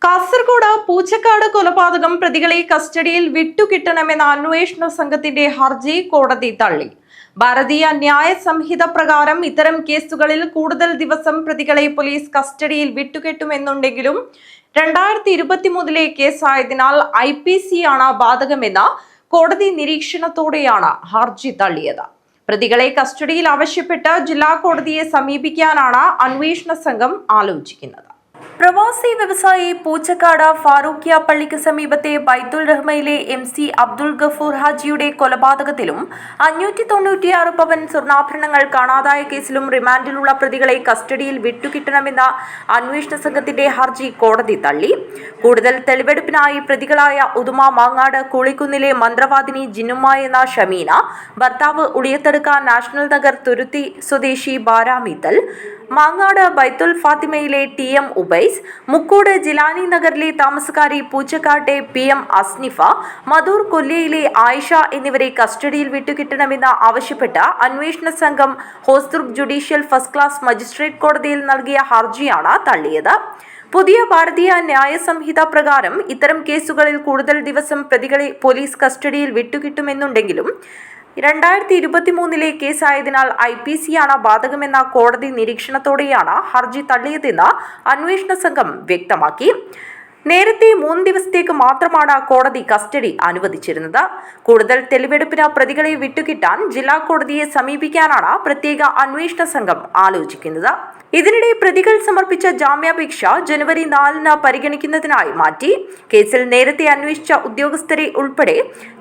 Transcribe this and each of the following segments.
കാസർഗോഡ് പൂച്ചക്കാട് കൊലപാതകം പ്രതികളെ കസ്റ്റഡിയിൽ വിട്ടുകിട്ടണമെന്ന അന്വേഷണ സംഘത്തിന്റെ ഹർജി കോടതി തള്ളി. ഭാരതീയ ന്യായ സംഹിത പ്രകാരം ഇത്തരം കേസുകളിൽ കൂടുതൽ ദിവസം പ്രതികളെ പോലീസ് കസ്റ്റഡിയിൽ വിട്ടുകെട്ടുമെന്നുണ്ടെങ്കിലും 2023 കേസായതിനാൽ IPC ആണ് ബാധകമെന്ന കോടതി നിരീക്ഷണത്തോടെയാണ് ഹർജി തള്ളിയത്. പ്രതികളെ കസ്റ്റഡിയിൽ ആവശ്യപ്പെട്ട് ജില്ലാ കോടതിയെ സമീപിക്കാനാണ് അന്വേഷണ സംഘം ആലോചിക്കുന്നത്. പ്രവാസി വ്യവസായി പൂച്ചക്കാട് ഫാറൂഖിയ പള്ളിക്ക് സമീപത്തെ ബൈത്തുൽ റഹ്മയിലെ MC അബ്ദുൾ ഗഫൂർ ഹാജിയുടെ കൊലപാതകത്തിലും 596 പവൻ സ്വർണ്ണാഭരണങ്ങൾ കാണാതായ കേസിലും റിമാൻഡിലുള്ള പ്രതികളെ കസ്റ്റഡിയിൽ വിട്ടുകിട്ടണമെന്ന അന്വേഷണ സംഘത്തിന്റെ ഹർജി കോടതി തള്ളി. കൂടുതൽ തെളിവെടുപ്പിനായി പ്രതികളായ ഉദുമ മാങ്ങാട് കൂളിക്കുന്നിലെ മന്ത്രവാദിനി ജിന്നുമ്മ എന്ന ഷമീന, ഭർത്താവ് ഉളിയത്തടുക്ക നാഷണൽ നഗർ തുരുത്തി സ്വദേശി ബാരാമീത്തൽ, മാങ്ങാട് ബൈത്തുൽ ഫാത്തിമയിലെ TM ഉബൈസ്, മുക്കോട് ജിലാനി നഗറിലെ താമസക്കാരി പൂച്ചക്കാട്ടെ PM അസ്നിഫ, മധൂർ കൊല്ലിയിലെ ആയിഷ എന്നിവരെ കസ്റ്റഡിയിൽ വിട്ടുകിട്ടണമെന്ന് ആവശ്യപ്പെട്ട് അന്വേഷണ സംഘം Hosdurg judicial first class magistrate കോടതിയിൽ നൽകിയ ഹർജിയാണ് തള്ളിയത്. പുതിയ ഭാരതീയ ന്യായ സംഹിത പ്രകാരം ഇത്തരം കേസുകളിൽ കൂടുതൽ ദിവസം പ്രതികളെ പോലീസ് കസ്റ്റഡിയിൽ വിട്ടുകിട്ടുമെന്നുണ്ടെങ്കിലും 2023 കേസായതിനാൽ IPC ആണ് ബാധകമെന്ന കോടതി നിരീക്ഷണത്തോടെയാണ് ഹർജി തള്ളിയതെന്ന് അന്വേഷണ സംഘം വ്യക്തമാക്കി. നേരത്തെ 3 ദിവസത്തേക്ക് മാത്രമാണ് കോടതി കസ്റ്റഡി അനുവദിച്ചിരുന്നത്. കൂടുതൽ തെളിവെടുപ്പിന് പ്രതികളെ വിട്ടുകിട്ടാൻ ജില്ലാ കോടതിയെ സമീപിക്കാനാണ് പ്രത്യേക അന്വേഷണ സംഘം ആലോചിക്കുന്നത്. ഇതിനിടെ പ്രതികൾ സമർപ്പിച്ച ജാമ്യാപേക്ഷ ജനുവരി 4 പരിഗണിക്കുന്നതിനായി മാറ്റി. കേസിൽ നേരത്തെ അന്വേഷിച്ച ഉദ്യോഗസ്ഥരെ ഉൾപ്പെടെ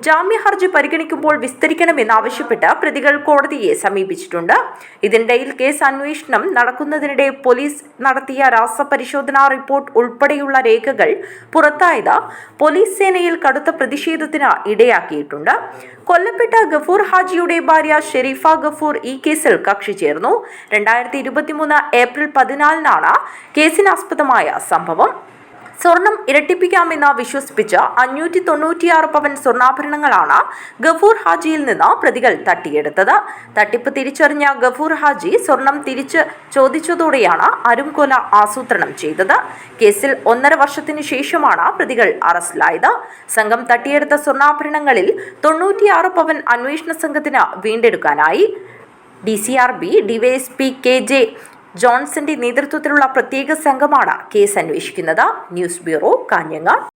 ജാമ്യ ഹർജി പരിഗണിക്കുമ്പോൾ വിസ്തരിക്കണമെന്നാവശ്യപ്പെട്ട് പ്രതികൾ കോടതിയെ സമീപിച്ചിട്ടുണ്ട്. ഇതിനിടയിൽ കേസ് അന്വേഷണം നടക്കുന്നതിനിടെ പോലീസ് നടത്തിയ രാസപരിശോധനാ റിപ്പോർട്ട് ഉൾപ്പെടെയുള്ള രേഖകൾ പുറത്തായത് പോലീസ് സേനയിൽ കടുത്ത പ്രതിഷേധത്തിന് ഇടയാക്കിയിട്ടുണ്ട്. കൊല്ലപ്പെട്ട ഗഫൂർ ഹാജിയുടെ ഭാര്യ ഷെരീഫ ഗഫൂർ ഈ കേസിൽ കക്ഷി ചേർന്നു. 2023 ഏപ്രിൽ 14 കേസിനാസ്പദമായ സംഭവം. സ്വർണം ഇരട്ടിപ്പിക്കാമെന്ന് വിശ്വസിപ്പിച്ച് 596 പവൻ സ്വർണ്ണാഭരണങ്ങളാണ് ഗഫൂർ ഹാജിയിൽ നിന്ന് പ്രതികൾ തട്ടിയെടുത്തത്. തട്ടിപ്പ് തിരിച്ചറിഞ്ഞ ഗഫൂർ ഹാജി സ്വർണം തിരിച്ച് ചോദിച്ചതോടെയാണ് അരുംകൊല ആസൂത്രണം ചെയ്തത്. കേസിൽ 1.5 വർഷത്തിന് ശേഷമാണ് പ്രതികൾ അറസ്റ്റിലായത്. സംഘം തട്ടിയെടുത്ത സ്വർണ്ണാഭരണങ്ങളിൽ 96 പവൻ അന്വേഷണ സംഘത്തിന് വീണ്ടെടുക്കാനായി. DCRB DYSP KJ ജോൺസന്റെ നേതൃത്വത്തിലുള്ള പ്രത്യേക സംഘമാണ് കേസ് അന്വേഷിക്കുന്നത്. News bureau, Kanhangad.